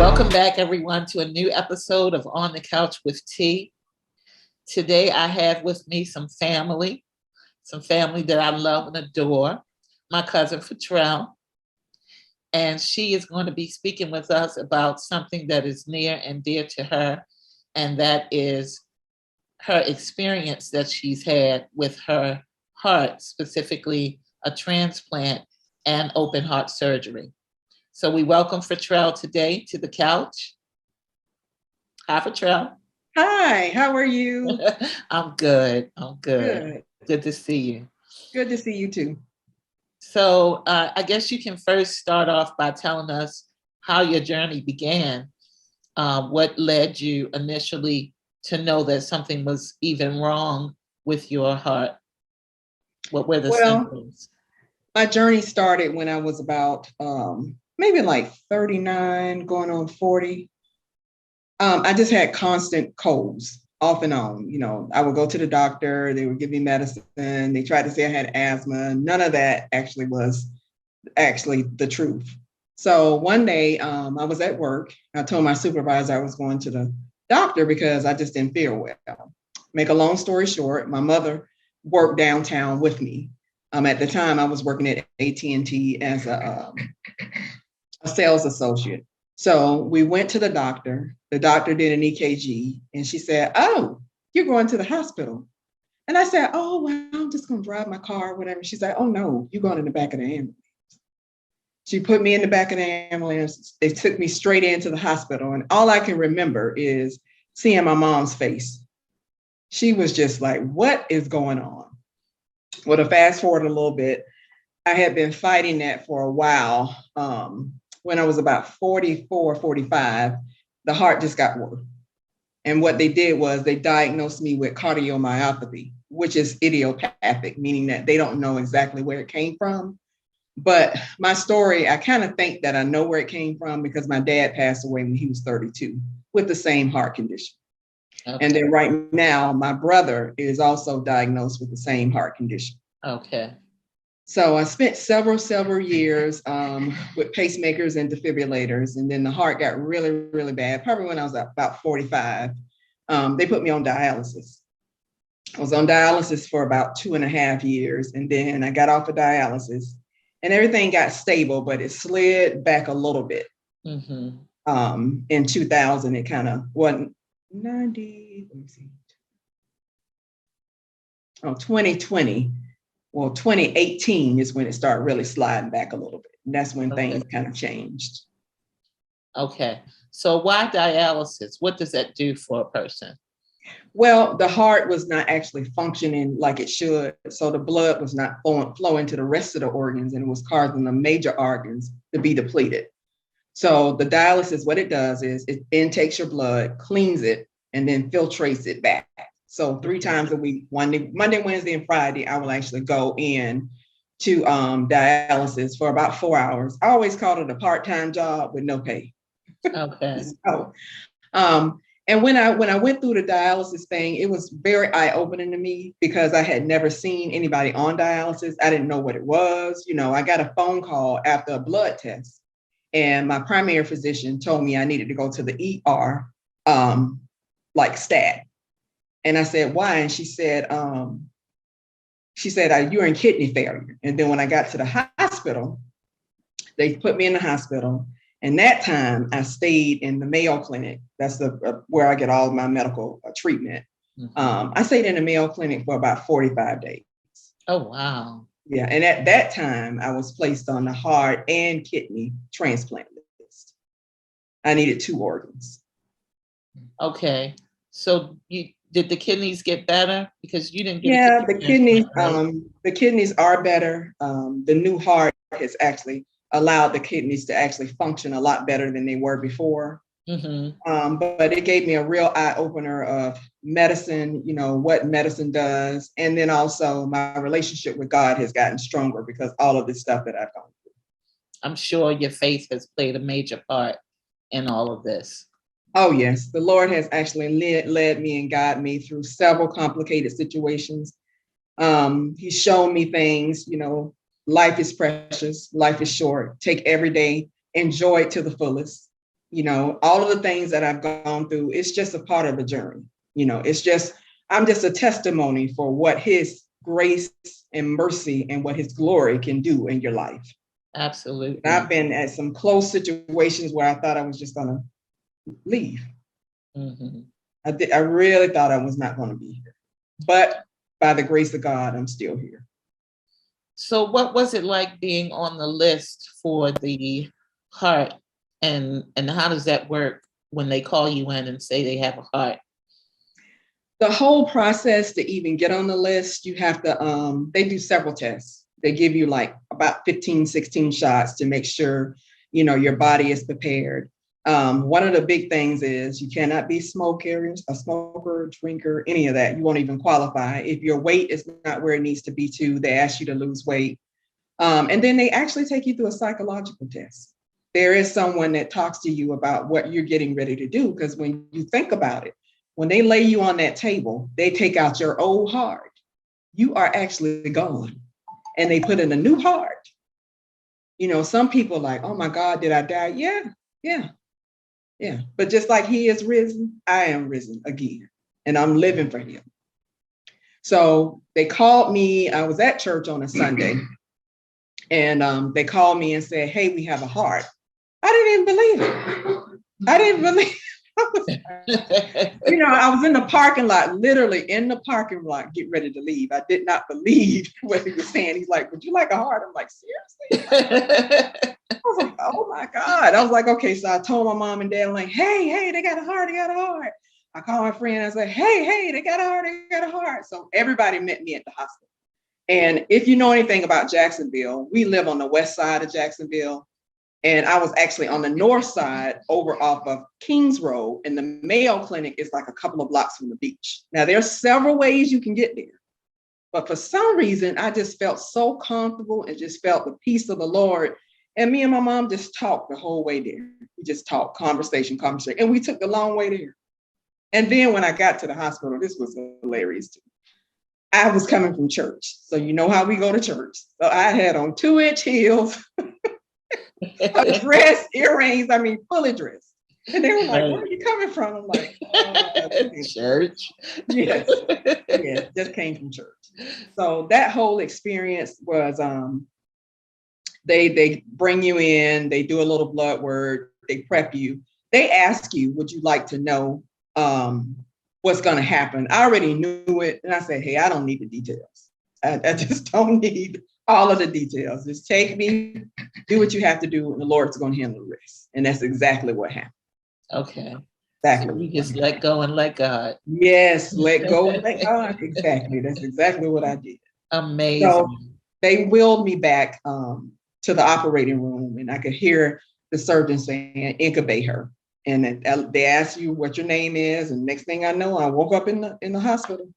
Welcome back, everyone, to a new episode of On the Couch with T. Today, I have with me some family that I love and adore. My cousin Fatrell, and she is going to be speaking with us about something that is near and dear to her, and that is her experience that she's had with her heart, specifically a transplant and open heart surgery. So we welcome Fatrell today to the couch. Hi, Fatrell. Hi, how are you? I'm good. Good. Good to see you. Good to see you too. So I guess you can first start off by telling us how your journey began. What led you initially to know that something was even wrong with your heart? What were the symptoms? My journey started when I was about maybe like 39, going on 40. I just had constant colds off and on. You know, I would go to the doctor, they would give me medicine. They tried to say I had asthma. None of that actually was the truth. So one day I was at work. I told my supervisor I was going to the doctor because I just didn't feel well. Make a long story short, my mother worked downtown with me. At the time, I was working at AT&T as a sales associate. So we went to the doctor. The doctor did an EKG, and she said, "Oh, you're going to the hospital." And I said, "Oh, well, I'm just going to drive my car, whatever." She said, "Oh, no, you're going in the back of the ambulance." She put me in the back of the ambulance. They took me straight into the hospital. And all I can remember is seeing my mom's face. She was just like, "What is going on?" Well, to fast forward a little bit, I had been fighting that for a while. When I was about 44, 45, the heart just got worse. And what they did was they diagnosed me with cardiomyopathy, which is idiopathic, meaning that they don't know exactly where it came from. But my story, I kind of think that I know where it came from because my dad passed away when he was 32 with the same heart condition. Okay. And then right now, my brother is also diagnosed with the same heart condition. Okay. So I spent several years with pacemakers and defibrillators, and then the heart got really, really bad. Probably when I was about 45, they put me on dialysis. I was on dialysis for about 2.5 years, and then I got off of dialysis, and everything got stable, but it slid back a little bit. Mm-hmm. In 2000, it kind of wasn't 90. Let me see. 2020. Well, 2018 is when it started really sliding back a little bit. And that's when things kind of changed. Okay. So why dialysis? What does that do for a person? Well, the heart was not actually functioning like it should. So the blood was not flowing to the rest of the organs, and it was causing the major organs to be depleted. So the dialysis, what it does is it intakes your blood, cleans it, and then filtrates it back. So 3 times a week, Monday, Wednesday, and Friday, I will actually go in to dialysis for about 4 hours. I always called it a part-time job with no pay. Okay. So, and when I went through the dialysis thing, it was very eye-opening to me because I had never seen anybody on dialysis. I didn't know what it was. You know, I got a phone call after a blood test, and my primary physician told me I needed to go to the ER, like stat. And I said, "Why?" And she said, "You're in kidney failure." And then when I got to the hospital, they put me in the hospital. And that time I stayed in the Mayo Clinic. That's where I get all of my medical treatment. Mm-hmm. I stayed in the Mayo Clinic for about 45 days. Oh, wow. Yeah. And at that time, I was placed on the heart and kidney transplant list. I needed 2 organs. Okay. So did the kidneys get better? Because you didn't get the kidneys, right? The kidneys are better. The new heart has actually allowed the kidneys to actually function a lot better than they were before. Mm-hmm. But it gave me a real eye opener of medicine, you know, what medicine does. And then also my relationship with God has gotten stronger because all of this stuff that I've gone through. I'm sure your faith has played a major part in all of this. Oh, yes. The Lord has actually led me and guided me through several complicated situations. He's shown me things, you know, life is precious. Life is short. Take every day, enjoy it to the fullest. All of the things that I've gone through, it's just a part of the journey. I'm just a testimony for what his grace and mercy and what his glory can do in your life. Absolutely. And I've been at some close situations where I thought I was just going to leave. Mm-hmm. I really thought I was not going to be here. But by the grace of God, I'm still here. So what was it like being on the list for the heart? And how does that work when they call you in and say they have a heart? The whole process to even get on the list, you have to, they do several tests. They give you like about 15, 16 shots to make sure, your body is prepared. One of the big things is you cannot be a smoker, drinker, any of that. You won't even qualify. If your weight is not where it needs to be they ask you to lose weight. And then they actually take you through a psychological test. There is someone that talks to you about what you're getting ready to do. Because when you think about it, when they lay you on that table, they take out your old heart. You are actually gone. And they put in a new heart. Some people are like, oh my God, did I die? Yeah. But just like he is risen, I am risen again. And I'm living for him. So they called me. I was at church on a Sunday. And they called me and said, hey, we have a heart. I didn't even believe it. I didn't believe I was in the parking lot, literally in the parking lot, get ready to leave. I did not believe what he was saying. He's like, would you like a heart? I'm like, seriously? I was like, oh my God. I was like, okay. So I told my mom and dad, I'm like, hey, they got a heart. I called my friend. I said, hey, they got a heart. So everybody met me at the hospital. And if you know anything about Jacksonville, we live on the west side of Jacksonville. And I was actually on the north side over off of Kings Road, and the Mayo Clinic is like a couple of blocks from the beach. Now, there's several ways you can get there. But for some reason, I just felt so comfortable and just felt the peace of the Lord. And me and my mom just talked the whole way there. We just talked, conversation. And we took the long way there. And then when I got to the hospital, this was hilarious too. I was coming from church. So you know how we go to church. So I had on 2-inch heels. A dress, earrings, fully dressed. And they were like, where are you coming from? I'm like, church. Yes, just came from church. So that whole experience was, they bring you in, they do a little blood work, they prep you. They ask you, would you like to know what's going to happen? I already knew it. And I said, hey, I don't need the details. I just don't need all of the details. Just take me, do what you have to do, and the Lord's going to handle the rest. And that's exactly what happened. Okay. Exactly. So we just let go and let God. Yes, let go and let God. Exactly. That's exactly what I did. Amazing. So they wheeled me back to the operating room, and I could hear the surgeon saying, incubate her. And they ask you what your name is. And next thing I know, I woke up in the hospital.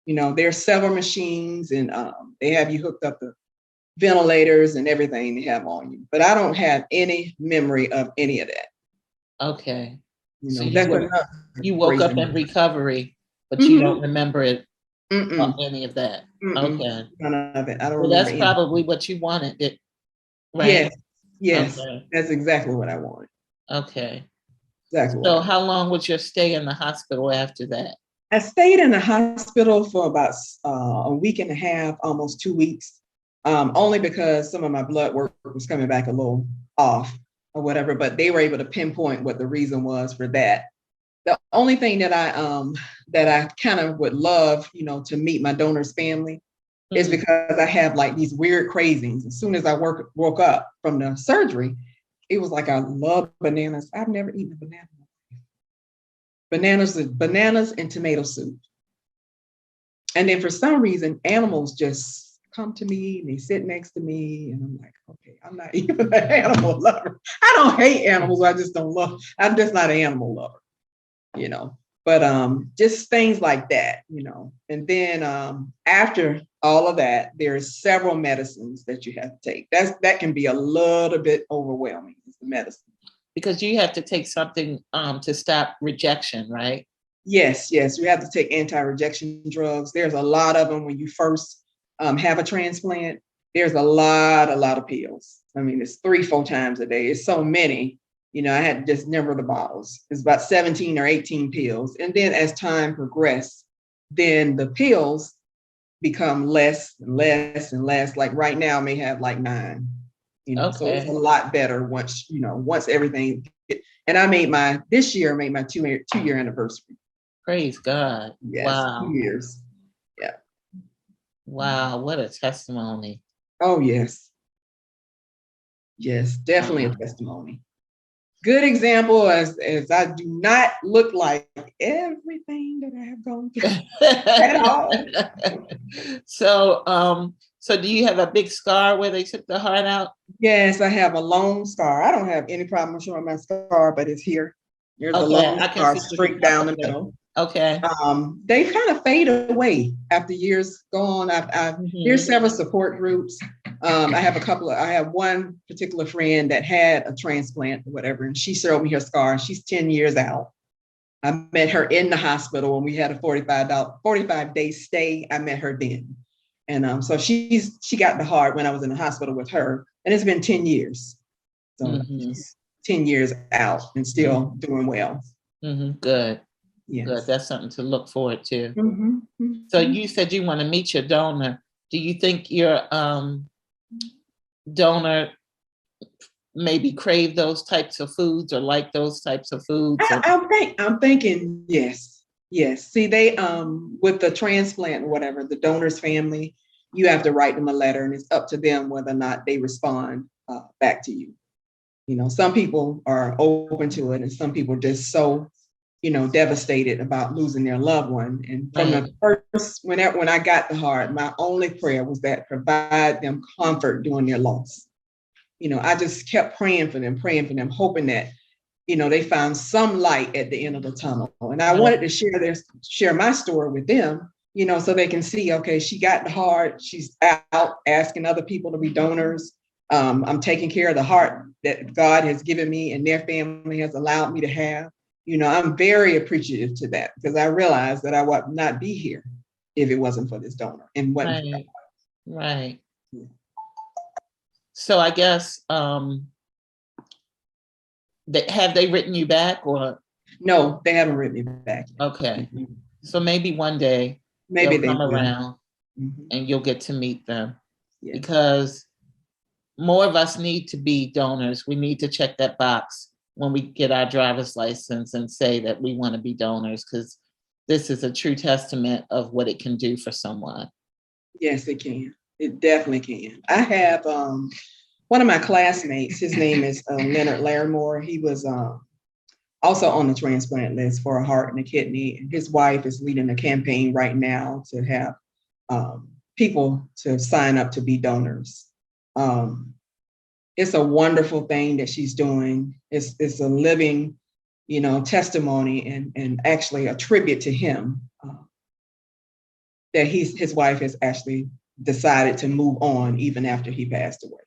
There's several machines, and they have you hooked up to ventilators and everything they have on you. But I don't have any memory of any of that. Okay. So you woke up in recovery, but you don't remember it, any of that. Okay. None of it. I don't remember. That's probably what you wanted, right? Yes. Okay. That's exactly what I wanted. Okay. Exactly. So how long was your stay in the hospital after that? I stayed in the hospital for about a week and a half, almost 2 weeks, only because some of my blood work was coming back a little off or whatever, but they were able to pinpoint what the reason was for that. The only thing that I kind of would love, to meet my donor's family is because I have like these weird cravings. As soon as I woke up from the surgery, it was like I love bananas. I've never eaten a banana. Bananas and tomato soup. And then for some reason, animals just come to me and they sit next to me. And I'm like, okay, I'm not even an animal lover. I don't hate animals. I'm just not an animal lover, But just things like that, And then after all of that, there's several medicines that you have to take. That can be a little bit overwhelming, is the medicine. Because you have to take something to stop rejection, right? Yes. You have to take anti-rejection drugs. There's a lot of them when you first have a transplant. There's a lot of pills. It's 3-4 times a day. It's so many I had to just number the bottles. It's about 17 or 18 pills. And then as time progressed, then the pills become less and less and less. Like right now, I may have like 9. So it's a lot better once everything. And this year made my 2-year anniversary. Praise God. Yes, Wow. 2 years. Yeah. Wow, what a testimony. Oh, yes. Yes, definitely a testimony. Good example as I do not look like everything that I have gone through at all. So do you have a big scar where they took the heart out? Yes, I have a long scar. I don't have any problem showing my scar, but it's here. There's a long scar straight down the middle. Okay. They kind of fade away after years go on. There's several support groups. I have one particular friend that had a transplant or whatever, and she showed me her scar. She's 10 years out. I met her in the hospital when we had a 45-day stay. I met her then. And so she got the heart when I was in the hospital with her, and it's been 10 years. So she's 10 years out and still doing well. Good. Yes. Good. That's something to look forward to. So you said you want to meet your donor. Do you think your donor maybe crave those types of foods or like those types of foods? I'm thinking yes. See, they with the transplant or whatever, the donor's family, you have to write them a letter, and it's up to them whether or not they respond back to you. Some people are open to it, and some people are just so devastated about losing their loved one. And from the first, when I got the heart, my only prayer was that provide them comfort during their loss. I just kept praying for them, hoping that, they found some light at the end of the tunnel. And I wanted to share my story with them, so they can see, okay, she got the heart, she's out asking other people to be donors. I'm taking care of the heart that God has given me and their family has allowed me to have. I'm very appreciative to that, because I realized that I would not be here if it wasn't for this donor and wasn't for God. Right. Yeah. So I guess, have they written you back or? No, they haven't written me back. Okay. So maybe one day they'll come around and you'll get to meet them, because more of us need to be donors. We need to check that box when we get our driver's license and say that we want to be donors, because this is a true testament of what it can do for someone. Yes, it can. It definitely can. I have one of my classmates, his name is Leonard Larimore. He was also on the transplant list for a heart and a kidney. And his wife is leading a campaign right now to have people to sign up to be donors. It's a wonderful thing that she's doing. It's a living, testimony and actually a tribute to him that his wife has actually decided to move on even after he passed away.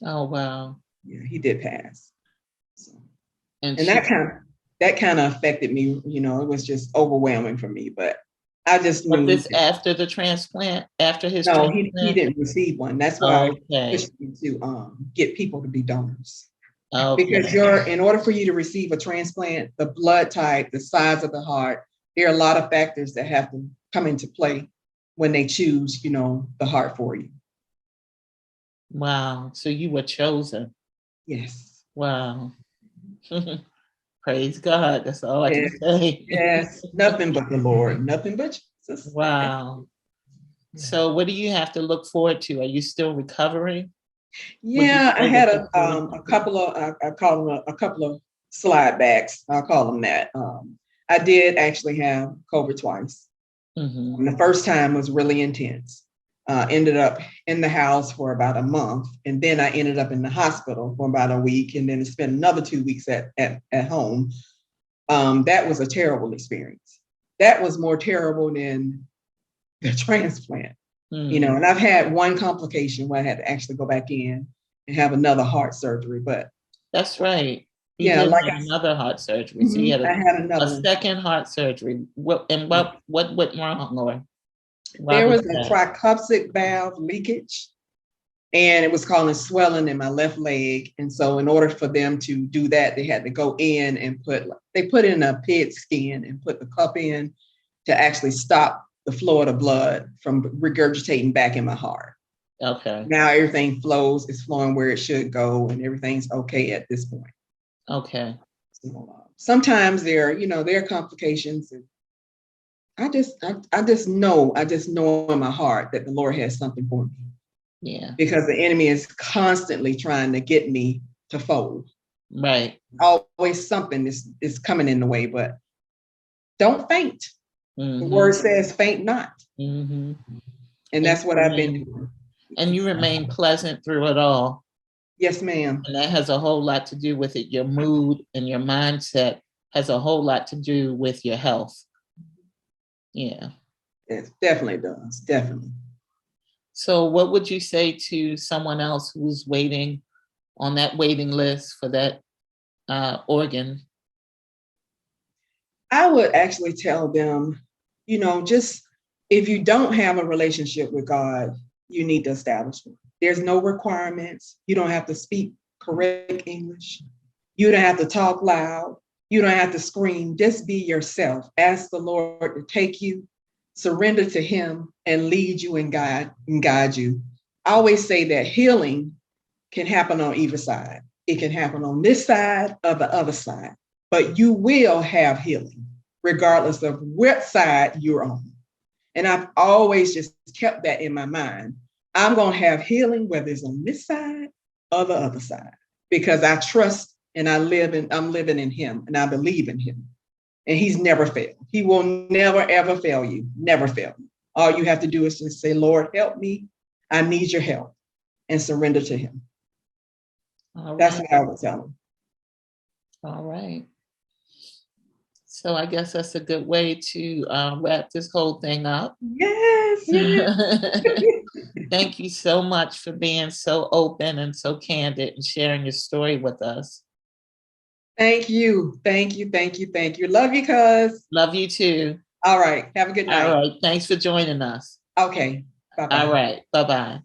Oh, wow. Yeah, he did pass. So, and that kind of affected me. It was just overwhelming for me, but I just knew. But this after the transplant, after his transplant? No, he didn't receive one. That's why I pushed me to get people to be donors. Okay. Because in order for you to receive a transplant, the blood type, the size of the heart, there are a lot of factors that have to come into play when they choose, the heart for you. Wow. So you were chosen. Yes. Wow. Praise God. That's all I can say. Yes. Nothing but the Lord. Nothing but Jesus. Wow. So what do you have to look forward to? Are you still recovering? Yeah, I had a couple of, I call them a couple of slide backs. I'll call them that. I did actually have COVID twice. Mm-hmm. The first time was really intense. Ended up in the house for about a month. And then I ended up in the hospital for about a week, and then spent another 2 weeks at home. That was a terrible experience. That was more terrible than the transplant. Mm. And I've had one complication where I had to actually go back in and have another heart surgery. But that's right. You did have another heart surgery. Mm-hmm. So you had a second heart surgery. What went wrong, or there was a tricuspid valve leakage. And it was causing swelling in my left leg. And so in order for them to do that, they had to go in and they put in a pig skin and put the cup in to actually stop the flow of the blood from regurgitating back in my heart. Okay. Now everything flows, it's flowing where it should go, and everything's okay at this point. Okay. So, sometimes there are complications. And I just know in my heart that the Lord has something for me. Yeah. Because the enemy is constantly trying to get me to fold. Right. Always something is coming in the way, but don't faint. Mm-hmm. The word says, faint not. Mm-hmm. And that's what I've been doing. And you remain pleasant through it all. Yes, ma'am. And that has a whole lot to do with it. Your mood and your mindset has a whole lot to do with your health. Yeah. It definitely does. Definitely. So what would you say to someone else who's waiting on that waiting list for that organ? I would actually tell them, just if you don't have a relationship with God, you need to establish one. There's no requirements. You don't have to speak correct English. You don't have to talk loud. You don't have to scream. Just be yourself. Ask the Lord to take you, surrender to him, and lead you and guide you. I always say that healing can happen on either side. It can happen on this side or the other side, but you will have healing regardless of what side you're on. And I've always just kept that in my mind. I'm going to have healing whether it's on this side or the other side, because I trust and I'm living in him, and I believe in him. And he's never failed. He will never, ever fail you. Never fail you. All you have to do is just say, Lord, help me. I need your help, and surrender to him. That's what I would tell him. All right. So I guess that's a good way to wrap this whole thing up. Yes. Thank you so much for being so open and so candid and sharing your story with us. Thank you. Thank you. Thank you. Thank you. Love you, cuz. Love you too. All right. Have a good night. All right. Thanks for joining us. Okay. Bye-bye. All right. Bye-bye.